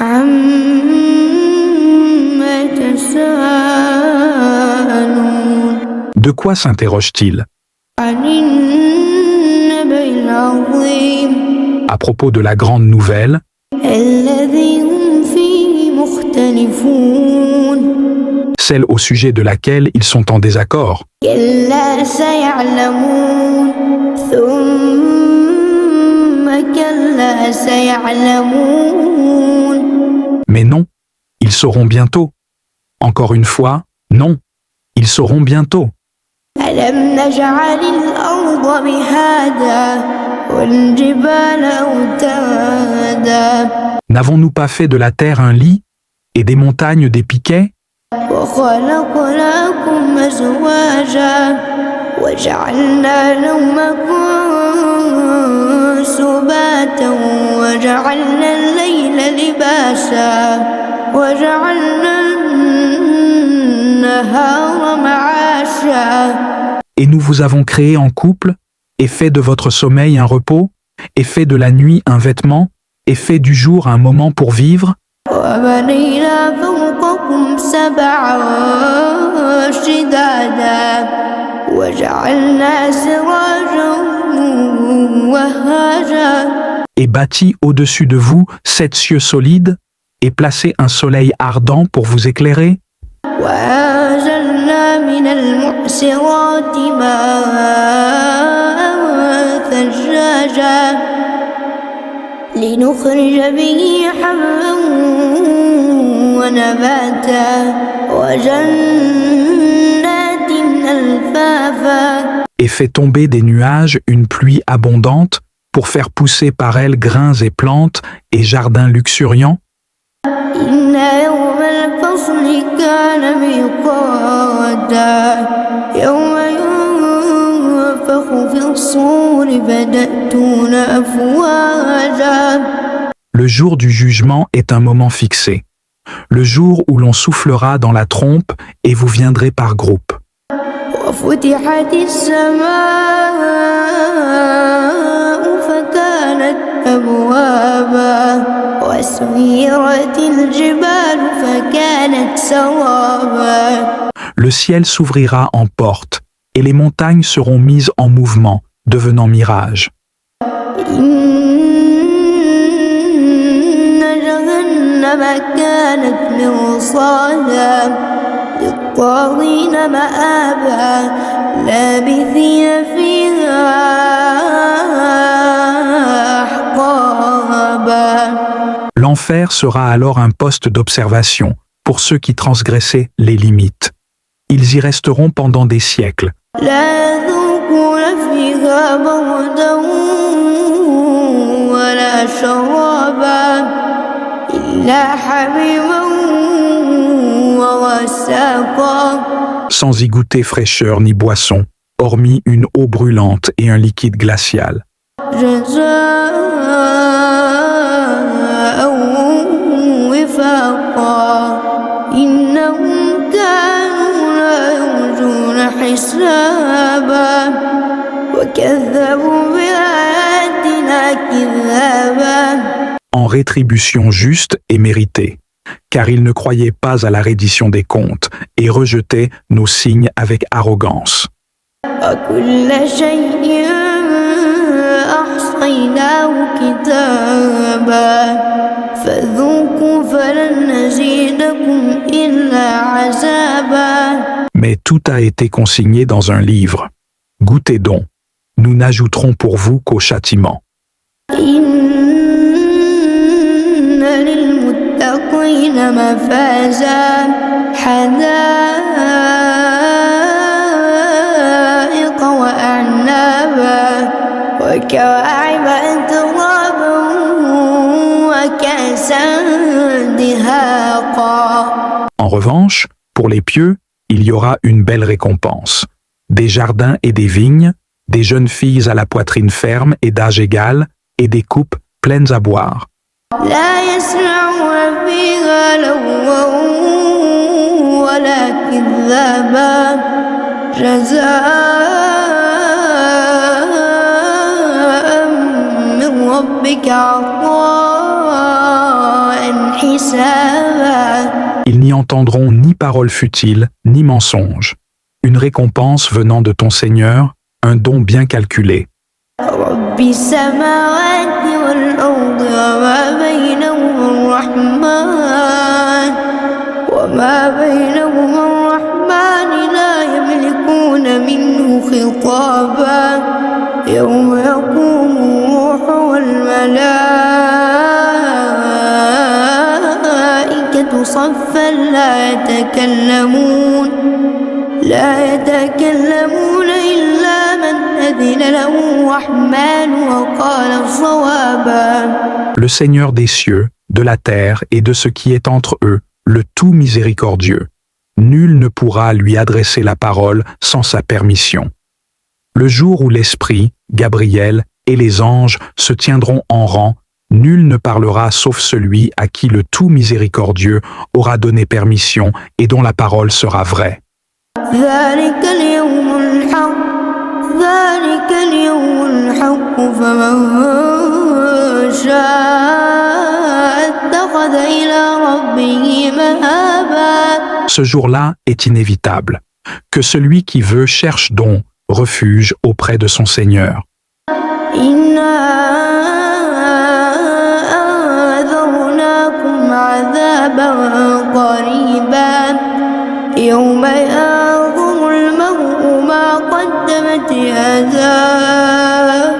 عَمَّ يَتَسَاءَلُونَ De quoi s'interroge-t-il? عَنِ النَّبَإِ الْعَظِيمِ À propos de la grande nouvelle, الَّذِي هُمْ فِيهِ مُخْتَلِفُونَ celle au sujet de laquelle ils sont en désaccord. كَلَّا سَيَعْلَمُونَ ثُمَّ كَلَّا سَيَعْلَمُونَ Mais non, ils sauront bientôt. Encore une fois, non, ils sauront bientôt. أَلَمْ نَجْعَلِ الْأَرْضَ مِهَادًا وَالْجِبَالَ أَوْتَادًا N'avons-nous pas fait de la terre un lit et des montagnes des piquets? وَخَلَقْنَاكُمْ أَزْوَاجًا وَجَعَلْنَا نَوْمَكُمْ سُبَاتًا وَجَعَلْنَا اللَّيْلَ لِبَاسًا وَجَعَلْنَا النَّهَارَ مَعَاشًا. Et nous vous avons créé en couple, et fait de votre sommeil un repos, et fait de la nuit un vêtement, et fait du jour un moment pour vivre. وَبَنَيْنَا فَوْقَكُمْ سَبْعًا شِدَادًا وَجَعَلْنَا سِرَاجًا وَهَّاجًا. Et bâti au-dessus de vous 7 cieux solides, et placé un soleil ardent pour vous éclairer. وَأَنزَلْنَا مِنَ الْمُعْصِرَاتِ مَاءً ثَجَّاجًا لِنُخْرِجَ بِهِ حَبًّا وَنَبَاتًا وَجَنَّاتٍ أَلْفَافًا. Et fait tomber des nuages une pluie abondante pour faire pousser par elle grains et plantes et jardins luxuriants. إِنَّ يَوْمَ الْفَصْلِ كَانَ مِيقَاتًا يَوْمَ يُنفَخُ فِي الصُّورِ فَتَأْتُونَ أَفْوَاجًا. Le jour du jugement est un moment fixé, le jour où l'on soufflera dans la trompe et vous viendrez par groupe. وَفُتِحَتِ السَّمَاءُ فَكَانَتْ أَبْوَابًا وَسُيِّرَتِ الْجِبَالُ فَكَانَتْ سَرَابًا. Le ciel s'ouvrira en porte et les montagnes seront mises en mouvement, devenant mirage. إِنَّ جَهَنَّمَ كَانَتْ مِرْصَادًا لِلطَّاغِينَ مَآبًا لَابِثِينَ فِيهَا أَحْقَابًا. L'enfer sera alors un poste d'observation pour ceux qui transgressaient les limites. Ils y resteront pendant des siècles. لَا يَذُوقُونَ فِيهَا بَرْدًا وَلَا شَرَابًا إِلَّا حَمِيمًا وَغَسَّاقًا. Sans y goûter fraîcheur ni boisson, hormis une eau brûlante et un liquide glacial. جَزَاءً وِفَاقًا إِنَّهُمْ كَانُوا لَا يَرْجُونَ حِسَابًا وَكَذَّبُوا بِآيَاتِنَا كِذَّابًا. En rétribution juste et méritée, car ils ne croyaient pas à la reddition des comptes et rejetaient nos signes avec arrogance. وَكُلَّ شَيْءٍ أَحْصَيْنَاهُ كِتَابًا فَذُوقُوا فَلَن نَّزِيدَكُمْ إِلَّا عَذَابًا. Mais tout a été consigné dans un livre. Goûtez donc, nous n'ajouterons pour vous qu'au châtiment. إِنَّ لِلْمُتَّقِينَ مَفَازًا حَدَائِقَ وَأَعْنَابًا وَكَوَاعِبَ أَتْرَابًا وَكَأْسًا دِهَاقًا. En revanche, pour les pieux, il y aura une belle récompense. Des jardins et des vignes, des jeunes filles à la poitrine ferme et d'âge égal, et des coupes pleines à boire. لا يسمعون فيها لغوا ولا كذابا جزاء من ربك عطاء حسابا. Ils n'y entendront ni paroles futiles, ni mensonges. Une récompense venant de ton Seigneur, un don bien calculé. رب السماوات والأرض وما بينهما الرحمن لا يملكون منه خطابا يوم يقوم الروح والملائكة صفا لا يتكلمون إلا من أذن له الرحمن وقال صوابا. Le Seigneur des cieux, de la terre et de ce qui est entre eux, le tout miséricordieux. Nul ne pourra lui adresser la parole sans sa permission. Le jour où l'Esprit, Gabriel et les anges se tiendront en rang, nul ne parlera sauf celui à qui le tout miséricordieux aura donné permission et dont la parole sera vraie. ذلك اليوم الحق فمن شاء اتخذ إلى ربه مآبا. Ce jour-là est inévitable. Que celui qui veut cherche donc refuge auprès de son Seigneur. إنا أنذرناكم عذابا قريبا يوم ينظر المرء ما قدمت يداه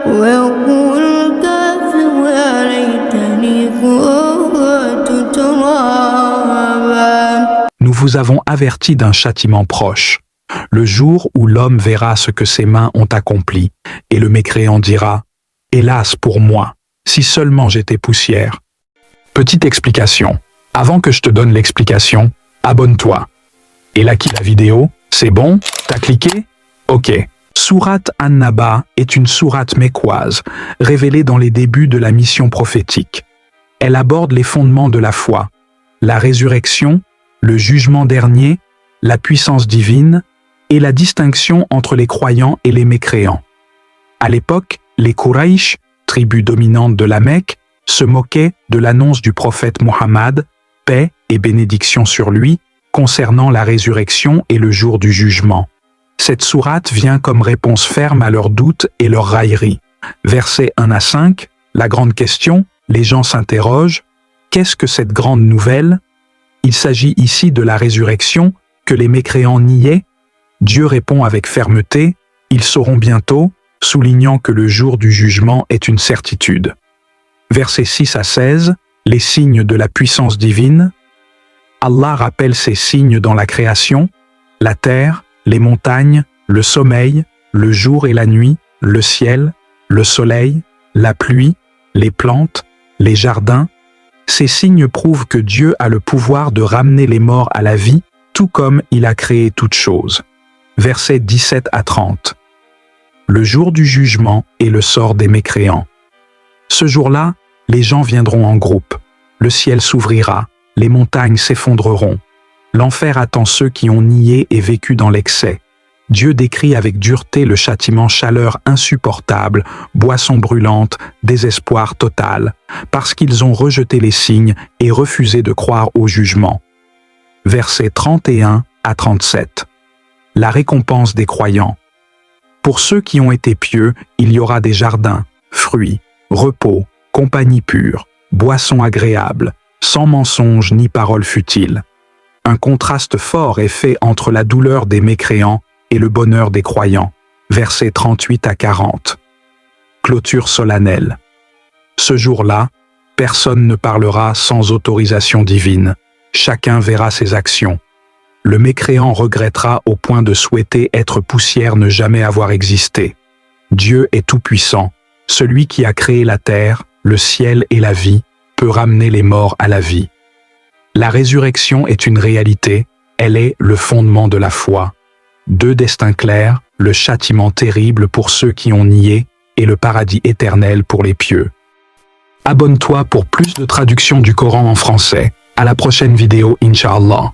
ويقول الكافر يا ليتني كنت ترابا. Nous vous avons averti d'un châtiment proche, le jour où l'homme verra ce que ses mains ont accompli, et le mécréant dira « Hélas pour moi, si seulement j'étais poussière ». Petite explication. Avant que je te donne l'explication, abonne-toi. Et là qui la vidéo, c'est bon? T'as cliqué? Ok. Sourate An-Naba est une sourate mécoise, révélée dans les débuts de la mission prophétique. Elle aborde les fondements de la foi, la résurrection, le jugement dernier, la puissance divine et la distinction entre les croyants et les mécréants. À l'époque, les Quraysh, tribu dominante de la Mecque, se moquaient de l'annonce du prophète Mohammed, paix et bénédiction sur lui, concernant la résurrection et le jour du jugement. Cette sourate vient comme réponse ferme à leurs doutes et leurs railleries. Versets 1 à 5, la grande question, les gens s'interrogent, qu'est-ce que cette grande nouvelle? Il s'agit ici de la résurrection que les mécréants niaient. Dieu répond avec fermeté, ils sauront bientôt, soulignant que le jour du jugement est une certitude. Versets 6 à 16, les signes de la puissance divine. Allah rappelle ces signes dans la création, la terre, les montagnes, le sommeil, le jour et la nuit, le ciel, le soleil, la pluie, les plantes, les jardins. Ces signes prouvent que Dieu a le pouvoir de ramener les morts à la vie, tout comme il a créé toutes choses. Versets 17 à 30. Le jour du jugement et le sort des mécréants. Ce jour-là, les gens viendront en groupe. Le ciel s'ouvrira, les montagnes s'effondreront. L'enfer attend ceux qui ont nié et vécu dans l'excès. Dieu décrit avec dureté le châtiment, chaleur insupportable, boisson brûlante, désespoir total, parce qu'ils ont rejeté les signes et refusé de croire au jugement. Versets 31 à 37. La récompense des croyants. Pour ceux qui ont été pieux, il y aura des jardins, fruits, repos, compagnie pure, boissons agréables, sans mensonge ni paroles futiles. Un contraste fort est fait entre la douleur des mécréants et le bonheur des croyants. Versets 38 à 40. Clôture solennelle. Ce jour-là, personne ne parlera sans autorisation divine. Chacun verra ses actions. Le mécréant regrettera au point de souhaiter être poussière, ne jamais avoir existé. Dieu est tout-puissant. Celui qui a créé la terre, le ciel et la vie, peut ramener les morts à la vie. La résurrection est une réalité, elle est le fondement de la foi. Deux destins clairs, le châtiment terrible pour ceux qui ont nié et le paradis éternel pour les pieux. Abonne-toi pour plus de traductions du Coran en français. À la prochaine vidéo, Inch'Allah.